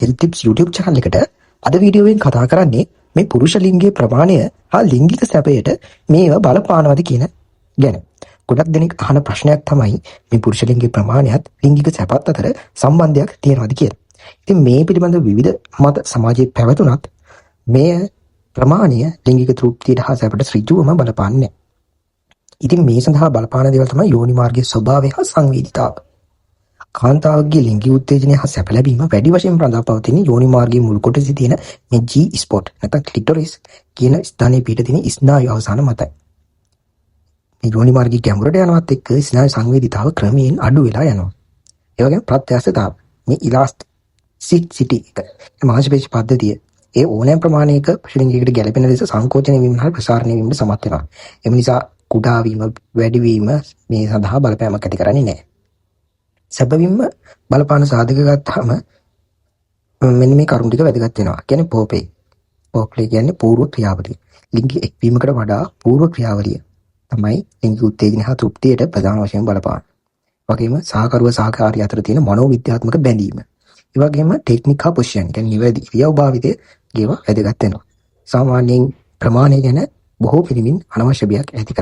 Health tips YouTube channel එකට අද වීඩියෝවෙන් කතා කරන්නේ මේ පුරුෂ ලිංගයේ ප්‍රමාණය හා ලිංගික සැපයට මේව බලපානවද කියන ගැන. ගොඩක් දෙනෙක් අහන ප්‍රශ්නයක් තමයි මේ පුරුෂ ලිංගයේ ප්‍රමාණයත් ලිංගික සැපත් අතර සම්බන්ධයක් තියෙනවද කියලා. ඉතින් මේ පිළිබඳ විවිධ මත සමාජයේ පැවතුනත් මේ ප්‍රමාණය ලිංගික තෘප්තියට හා සැපට ඍජුවම බලපාන්නේ නැහැ. ඉතින් මේ සඳහා බලපාන දේවල් තමයි යෝනි මාර්ගයේ ස්වභාවය හා සංවේදීතාව. කාන්තාවගේ ලිංගික උත්තේජනය හා සැප ලැබීම වැඩි වශයෙන් රඳා පවතින යෝනි මාර්ගයේ මුල් කොටසේ තියෙන මේ G spot නැත්නම් ක්ලිටොරිස් කියන ස්ථානයේ පිට තියෙන ස්නායු අවසාන මතයි. මේ යෝනි මාර්ගයේ ගැඹුරට යනවත් එක්ක ස්නායු සංවේදීතාව ක්‍රමයෙන් අඩු වෙලා යනවා. ඒ වගේම ප්‍රත්‍යක්ෂතාව මේ ඉලාස්ටිසිටි එක මාංශපේශි පද්ධතිය ඒ ඕනෑම ප්‍රමාණයක ශරීරයකට ගැළපෙන ලෙස සංකෝචනය වීම හා ප්‍රසාරණය වීමට සමත් වෙනවා. එම නිසා කුඩා වීම වැඩි වීම මේ සඳහා බලපෑමක් ඇති කරන්නේ නැහැ. සැබවින්ම බලපාන සාධක ගත්තාම මෙන්න මේ කරුණු ටික වැදගත් වෙනවා. කියන්නේ පෝපේ. පෝප්ලේ කියන්නේ పూర్ව ක්‍රියාවලිය. ලිංගික එක්වීමකට වඩා పూర్ව ක්‍රියාවලිය තමයි ලිංගික උත්තේජන හා තෘප්තියට ප්‍රධාන වශයෙන් බලපාන. වගේම සහකරුව සහකාරිය අතර තියෙන මනෝවිද්‍යාත්මක බැඳීම. ඒ වගේම ටෙක්නික් හා පොසිෂන් කියන්නේ නිවැරදි ඉරියව් භාවිතය ඒවා වැදගත් වෙනවා. සාමාන්‍යයෙන් ප්‍රමාණය ගැන බොහෝ පිළිමින් අනවශ්‍ය බියක් ඇති කර